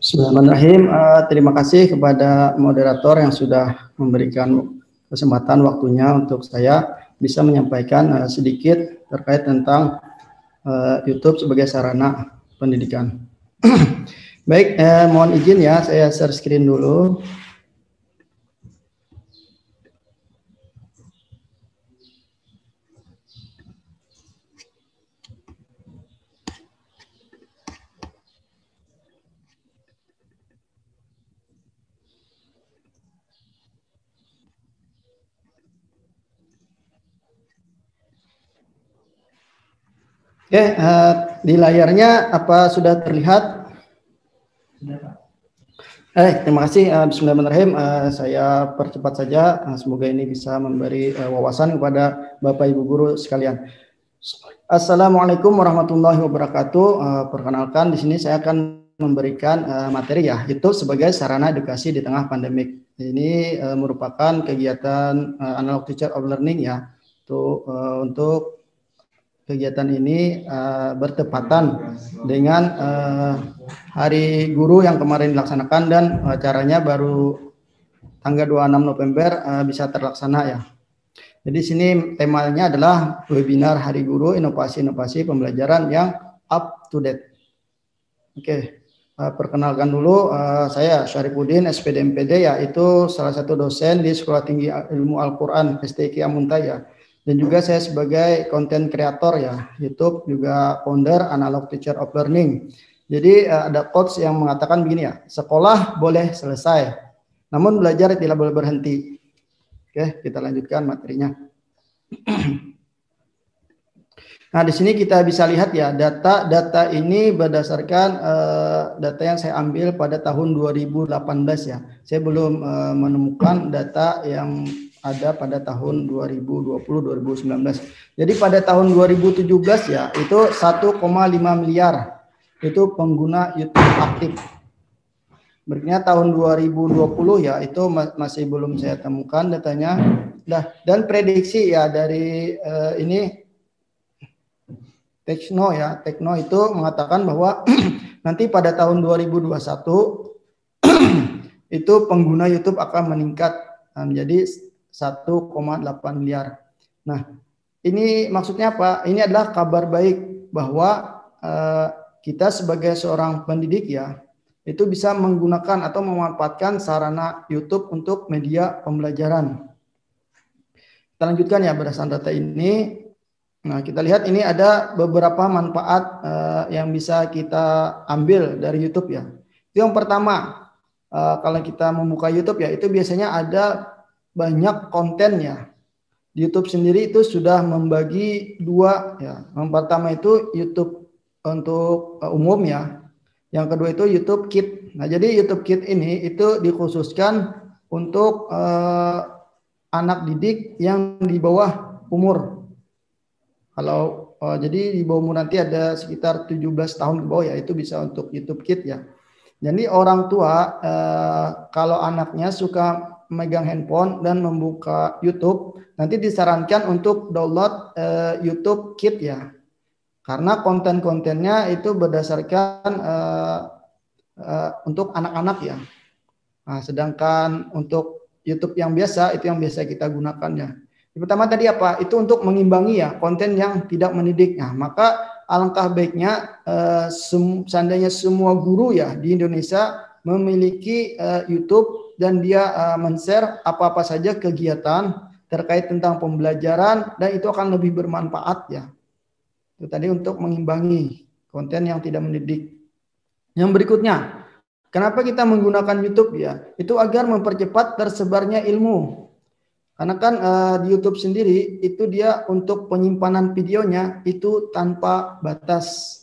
Bismillahirrahmanirrahim. Terima kasih kepada moderator yang sudah memberikan kesempatan waktunya untuk saya bisa menyampaikan sedikit terkait tentang YouTube sebagai sarana pendidikan. Baik, mohon izin ya, saya share screen dulu. Oke, di layarnya apa sudah terlihat? Terima kasih. Bismillahirrahmanirrahim. Saya percepat saja. Semoga ini bisa memberi wawasan kepada Bapak Ibu guru sekalian. Assalamualaikum warahmatullahi wabarakatuh. Perkenalkan, di sini saya akan memberikan materi ya, itu sebagai sarana edukasi di tengah pandemik. Ini merupakan kegiatan analog teacher of learning ya. Untuk kegiatan ini bertepatan dengan Hari Guru yang kemarin dilaksanakan dan acaranya baru tanggal 26 November bisa terlaksana ya. Jadi sini temanya adalah webinar Hari Guru inovasi-inovasi pembelajaran yang up to date. Oke, perkenalkan dulu saya Syarifuddin SPD MPD, yaitu salah satu dosen di Sekolah Tinggi Ilmu Al-Quran STIQ Amuntai ya. Dan juga saya sebagai content creator ya, YouTube, juga founder Analog Teacher of Learning. Jadi ada quotes yang mengatakan begini ya, sekolah boleh selesai, namun belajar tidak boleh berhenti. Oke, kita lanjutkan materinya. Nah, di sini kita bisa lihat ya, data ini berdasarkan data yang saya ambil pada tahun 2018 ya. Saya belum menemukan data yang ada pada tahun 2020-2019. Jadi pada tahun 2017 ya, itu 1,5 miliar itu pengguna YouTube aktif. Berikutnya tahun 2020 ya, itu masih belum saya temukan datanya. Dan prediksi ya dari ini Tekno ya, Tekno itu mengatakan bahwa nanti pada tahun 2021 itu pengguna YouTube akan meningkat menjadi 1,8 miliar. Nah, ini maksudnya apa? Ini adalah kabar baik bahwa kita sebagai seorang pendidik ya, itu bisa menggunakan atau memanfaatkan sarana YouTube untuk media pembelajaran. Kita lanjutkan ya berdasarkan data ini. Nah, kita lihat ini ada beberapa manfaat yang bisa kita ambil dari YouTube ya. Itu yang pertama, kalau kita membuka YouTube ya, itu biasanya ada banyak kontennya. Di YouTube sendiri itu sudah membagi dua ya. Yang pertama itu YouTube untuk umum ya. Yang kedua itu YouTube Kids. Nah, jadi YouTube Kids ini itu dikhususkan untuk anak didik yang di bawah umur. Kalau jadi di bawah umur nanti ada sekitar 17 tahun ke bawah ya, itu bisa untuk YouTube Kids ya. Jadi orang tua kalau anaknya suka megang handphone dan membuka YouTube, nanti disarankan untuk download YouTube Kids ya. Karena konten-kontennya itu berdasarkan untuk anak-anak ya. Nah, sedangkan untuk YouTube yang biasa itu yang biasa kita gunakan ya. Yang pertama tadi apa? Itu untuk mengimbangi ya konten yang tidak mendidik. Nah, maka alangkah baiknya seandainya semua guru ya di Indonesia memiliki YouTube dan dia men-share apa-apa saja kegiatan terkait tentang pembelajaran, dan itu akan lebih bermanfaat ya. Itu tadi untuk mengimbangi konten yang tidak mendidik. Yang berikutnya, kenapa kita menggunakan YouTube ya? Itu agar mempercepat tersebarnya ilmu. Karena kan di YouTube sendiri itu dia untuk penyimpanan videonya itu tanpa batas.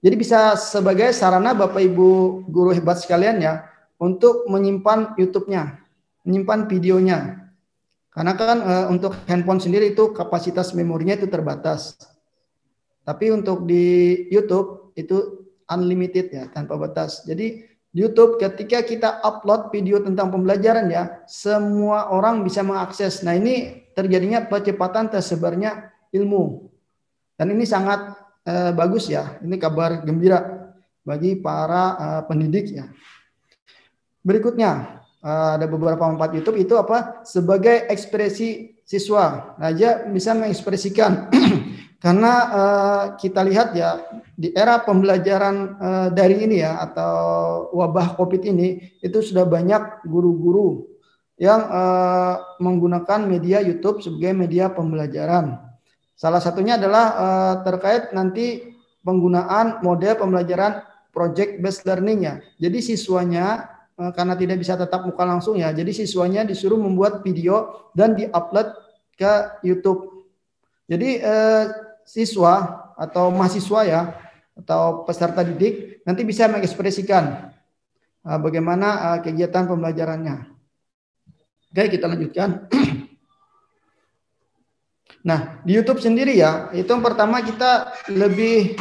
Jadi bisa sebagai sarana Bapak Ibu guru hebat sekalian ya, untuk menyimpan YouTube-nya, menyimpan videonya. Karena kan untuk handphone sendiri itu kapasitas memorinya itu terbatas. Tapi untuk di YouTube itu unlimited ya, tanpa batas. Jadi YouTube ketika kita upload video tentang pembelajaran ya, semua orang bisa mengakses. Nah, ini terjadinya percepatan tersebarnya ilmu. Dan ini sangat bagus ya. Ini kabar gembira bagi para pendidik ya. Berikutnya ada beberapa manfaat YouTube itu apa? Sebagai ekspresi siswa. Nah, dia bisa mengekspresikan karena kita lihat ya di era pembelajaran daring ini ya atau wabah COVID ini itu sudah banyak guru-guru yang menggunakan media YouTube sebagai media pembelajaran. Salah satunya adalah terkait nanti penggunaan model pembelajaran project based learning ya. Jadi siswanya karena tidak bisa tatap muka langsung ya, jadi siswanya disuruh membuat video dan diupload ke YouTube. Jadi siswa atau mahasiswa ya atau peserta didik nanti bisa mengekspresikan bagaimana kegiatan pembelajarannya. Oke, kita lanjutkan. Nah, di YouTube sendiri ya, itu yang pertama kita lebih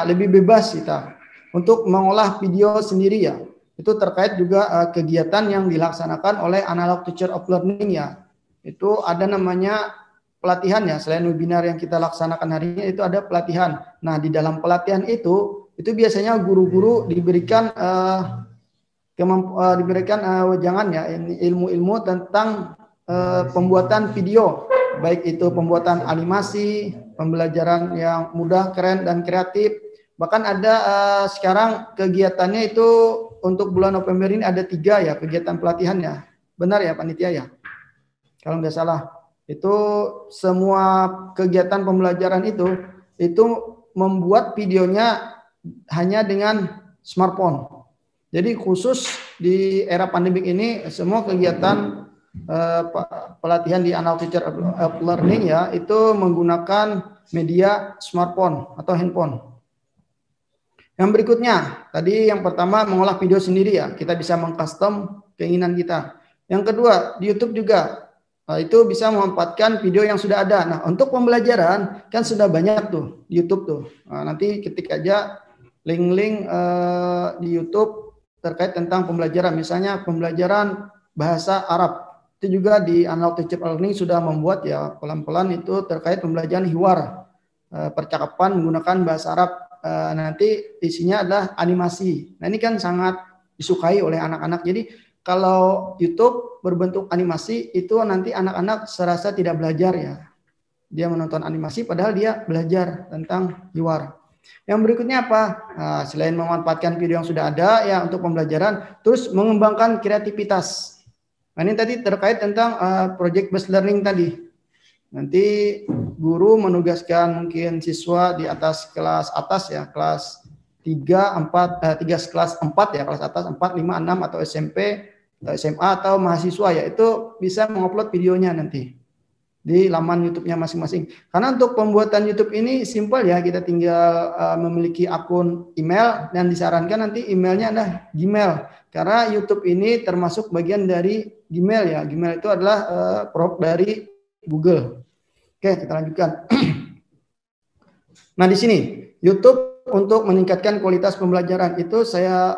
lebih bebas kita untuk mengolah video sendiri ya. Itu terkait juga kegiatan yang dilaksanakan oleh analog teacher of learning ya. Itu ada namanya pelatihan ya, selain webinar yang kita laksanakan hari ini itu ada pelatihan. Nah, di dalam pelatihan itu biasanya guru-guru diberikan wejangan ya, ilmu-ilmu tentang pembuatan video, baik itu pembuatan animasi, pembelajaran yang mudah, keren dan kreatif. Bahkan ada sekarang kegiatannya itu untuk bulan November ini ada 3 ya kegiatan pelatihannya. Benar ya panitia ya? Kalau nggak salah. Itu semua kegiatan pembelajaran itu membuat videonya hanya dengan smartphone. Jadi khusus di era pandemik ini semua kegiatan pelatihan di analog teacher of learning ya itu menggunakan media smartphone atau handphone. Yang berikutnya, tadi yang pertama mengolah video sendiri ya, kita bisa mengcustom keinginan kita. Yang kedua, di YouTube juga itu bisa memanfaatkan video yang sudah ada. Nah, untuk pembelajaran kan sudah banyak tuh di YouTube tuh. Nah, nanti ketik aja link-link di YouTube terkait tentang pembelajaran, misalnya pembelajaran bahasa Arab. Itu juga di analog teacher learning sudah membuat ya pelan-pelan itu terkait pembelajaran hiwar, percakapan menggunakan bahasa Arab. Nanti isinya adalah animasi. Nah, ini kan sangat disukai oleh anak-anak. Jadi kalau YouTube berbentuk animasi itu nanti anak-anak serasa tidak belajar ya. Dia menonton animasi padahal dia belajar tentang hiwar. Yang berikutnya apa? Nah, selain memanfaatkan video yang sudah ada ya untuk pembelajaran, terus mengembangkan kreativitas. Nah, ini tadi terkait tentang project based learning tadi. Nanti guru menugaskan mungkin siswa di atas kelas atas ya, kelas 3 kelas 4 ya, kelas atas 4, 5, 6 atau SMP, atau SMA atau mahasiswa ya, itu bisa mengupload videonya nanti di laman YouTube-nya masing-masing. Karena untuk pembuatan YouTube ini simpel ya, kita tinggal memiliki akun email dan disarankan nanti emailnya adalah Gmail. Karena YouTube ini termasuk bagian dari Gmail ya. Gmail itu adalah produk dari Google. Oke, kita lanjutkan. Nah, di sini YouTube untuk meningkatkan kualitas pembelajaran itu saya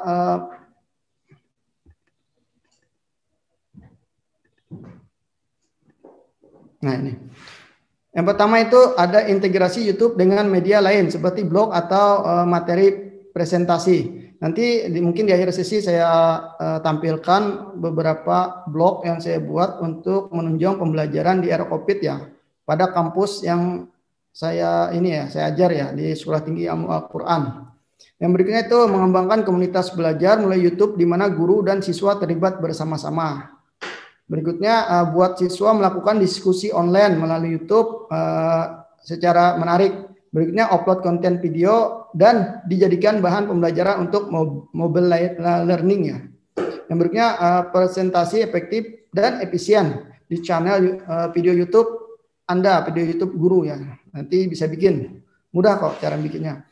nah ini. Yang pertama itu ada integrasi YouTube dengan media lain seperti blog atau materi presentasi. Nanti mungkin di akhir sesi saya tampilkan beberapa blog yang saya buat untuk menunjang pembelajaran di era COVID ya. Pada kampus yang saya ajar ya di Sekolah Tinggi Ilmu Al-Quran. Yang berikutnya itu mengembangkan komunitas belajar melalui YouTube di mana guru dan siswa terlibat bersama-sama. Berikutnya buat siswa melakukan diskusi online melalui YouTube secara menarik. Berikutnya upload konten video dan dijadikan bahan pembelajaran untuk mobile learning ya. Yang berikutnya presentasi efektif dan efisien di channel video YouTube Anda, video YouTube guru ya. Nanti bisa bikin. Mudah kok cara bikinnya.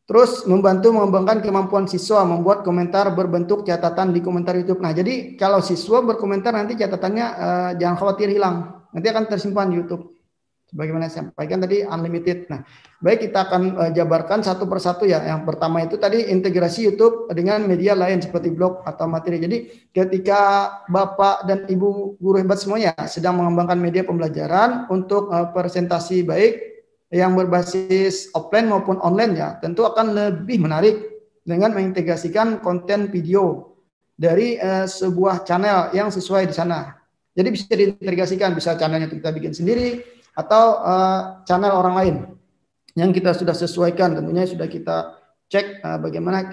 Terus membantu mengembangkan kemampuan siswa membuat komentar berbentuk catatan di komentar YouTube. Nah, jadi kalau siswa berkomentar nanti catatannya jangan khawatir hilang. Nanti akan tersimpan di YouTube. Sebagaimana saya sampaikan tadi unlimited. Nah, baik kita akan jabarkan satu persatu ya. Yang pertama itu tadi integrasi YouTube dengan media lain seperti blog atau materi. Jadi ketika Bapak dan Ibu guru hebat semuanya sedang mengembangkan media pembelajaran untuk presentasi baik, yang berbasis offline maupun online ya, tentu akan lebih menarik dengan mengintegrasikan konten video dari sebuah channel yang sesuai di sana. Jadi bisa diintegrasikan, bisa channelnya kita bikin sendiri atau channel orang lain yang kita sudah sesuaikan, tentunya sudah kita cek bagaimana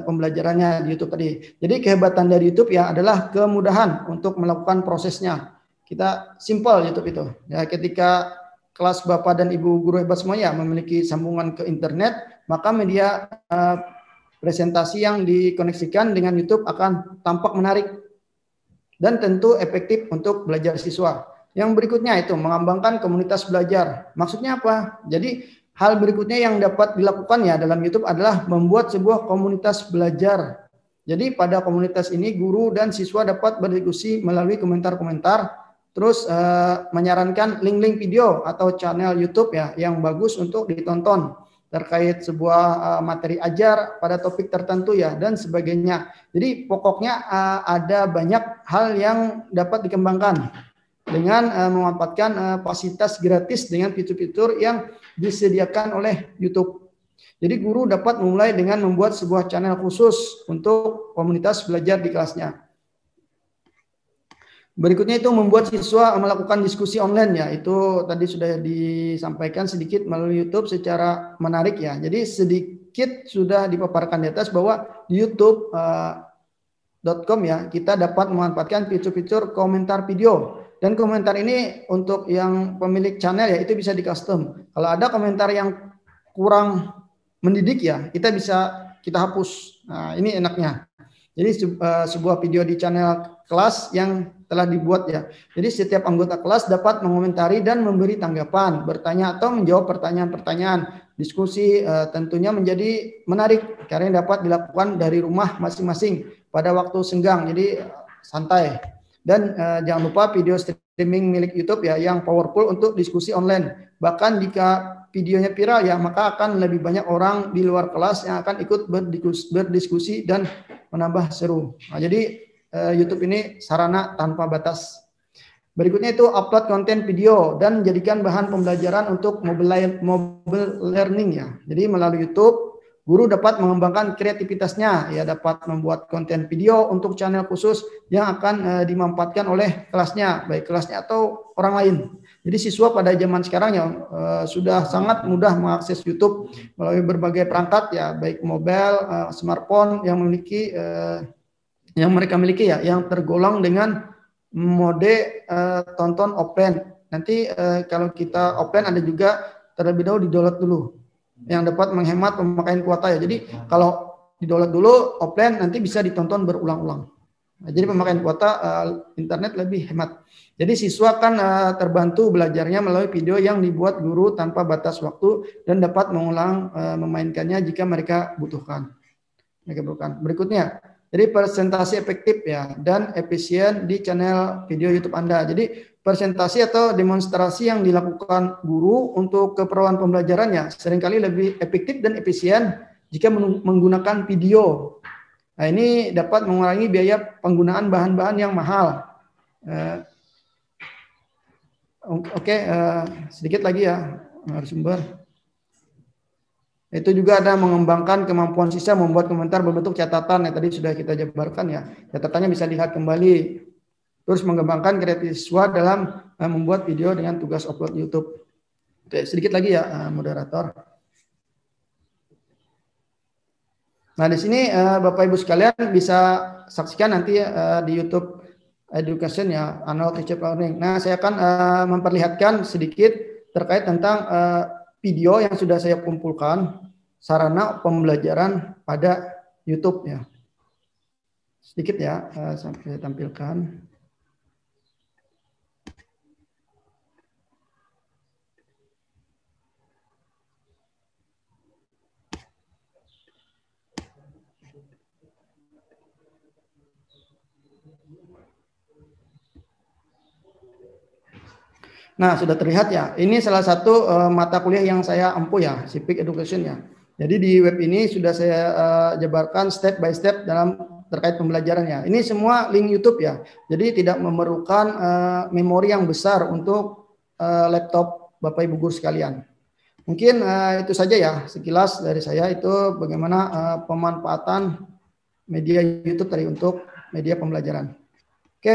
pembelajarannya di YouTube tadi. Jadi kehebatan dari YouTube ya adalah kemudahan untuk melakukan prosesnya. Kita simple YouTube itu. Ya, ketika kelas Bapak dan Ibu guru hebat semuanya memiliki sambungan ke internet, maka media presentasi yang dikoneksikan dengan YouTube akan tampak menarik dan tentu efektif untuk belajar siswa. Yang berikutnya itu mengembangkan komunitas belajar. Maksudnya apa? Jadi hal berikutnya yang dapat dilakukan ya dalam YouTube adalah membuat sebuah komunitas belajar. Jadi pada komunitas ini guru dan siswa dapat berdiskusi melalui komentar-komentar, terus menyarankan link-link video atau channel YouTube ya yang bagus untuk ditonton terkait sebuah materi ajar pada topik tertentu ya dan sebagainya. Jadi pokoknya ada banyak hal yang dapat dikembangkan dengan memanfaatkan fasilitas gratis dengan fitur-fitur yang disediakan oleh YouTube. Jadi guru dapat memulai dengan membuat sebuah channel khusus untuk komunitas belajar di kelasnya. Berikutnya itu membuat siswa melakukan diskusi online ya. Itu tadi sudah disampaikan sedikit melalui YouTube secara menarik ya. Jadi sedikit sudah dipaparkan di atas bahwa di YouTube.com ya kita dapat memanfaatkan fitur-fitur komentar video. Dan komentar ini untuk yang pemilik channel ya itu bisa di custom. Kalau ada komentar yang kurang mendidik ya kita hapus. Nah ini enaknya. Jadi sebuah video di channel kelas yang telah dibuat ya. Jadi setiap anggota kelas dapat mengomentari dan memberi tanggapan, bertanya atau menjawab pertanyaan-pertanyaan. Diskusi tentunya menjadi menarik karena dapat dilakukan dari rumah masing-masing pada waktu senggang. Jadi santai. Dan jangan lupa video streaming milik YouTube ya yang powerful untuk diskusi online. Bahkan jika videonya viral ya maka akan lebih banyak orang di luar kelas yang akan ikut berdiskusi dan menambah seru. Nah, jadi YouTube ini sarana tanpa batas. Berikutnya itu upload konten video dan jadikan bahan pembelajaran untuk mobile learning ya. Jadi melalui YouTube guru dapat mengembangkan kreativitasnya ya, dapat membuat konten video untuk channel khusus yang akan dimanfaatkan oleh kelasnya, baik kelasnya atau orang lain. Jadi siswa pada zaman sekarang ya sudah sangat mudah mengakses YouTube melalui berbagai perangkat ya, baik mobile, smartphone yang yang mereka miliki ya, yang tergolong dengan mode tonton offline. Nanti kalau kita offline ada juga terlebih dahulu di-download dulu yang dapat menghemat pemakaian kuota ya. Jadi kalau di-download dulu offline nanti bisa ditonton berulang-ulang. Nah, jadi pemakaian kuota internet lebih hemat. Jadi siswa kan terbantu belajarnya melalui video yang dibuat guru tanpa batas waktu dan dapat mengulang memainkannya jika mereka butuhkan. Berikutnya, jadi presentasi efektif ya dan efisien di channel video YouTube Anda. Jadi presentasi atau demonstrasi yang dilakukan guru untuk keperluan pembelajarannya seringkali lebih efektif dan efisien jika menggunakan video. Nah, ini dapat mengurangi biaya penggunaan bahan-bahan yang mahal. Sedikit lagi ya narasumber. Itu juga ada mengembangkan kemampuan siswa membuat komentar berbentuk catatan yang tadi sudah kita jabarkan ya. Catatannya bisa dilihat kembali. Terus mengembangkan kreatif siswa dalam membuat video dengan tugas upload YouTube. Oke, sedikit lagi ya moderator. Nah di sini Bapak Ibu sekalian bisa saksikan nanti di YouTube Education ya, Annual Teacher Learning. Nah saya akan memperlihatkan sedikit terkait tentang video yang sudah saya kumpulkan sarana pembelajaran pada YouTube ya. Sedikit ya sampai tampilkan. Nah, sudah terlihat ya. Ini salah satu mata kuliah yang saya empuh ya, Civic Education ya. Jadi di web ini sudah saya jabarkan step by step dalam terkait pembelajarannya. Ini semua link YouTube ya. Jadi tidak memerlukan memori yang besar untuk laptop Bapak Ibu guru sekalian. Mungkin itu saja ya sekilas dari saya itu bagaimana pemanfaatan media YouTube tadi untuk media pembelajaran. Oke,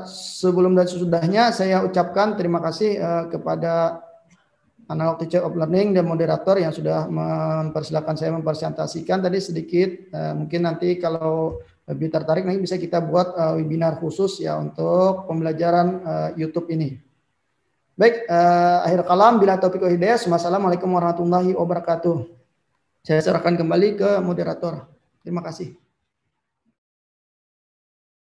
sebelum dan sesudahnya saya ucapkan terima kasih kepada Analog Teacher of Learning dan moderator yang sudah mempersilahkan saya mempresentasikan tadi sedikit. Mungkin nanti kalau lebih tertarik nanti bisa kita buat webinar khusus ya untuk pembelajaran YouTube ini. Baik, akhir kalam bila taufiq wal hidayah. Wassalamualaikum warahmatullahi wabarakatuh. Saya serahkan kembali ke moderator. Terima kasih.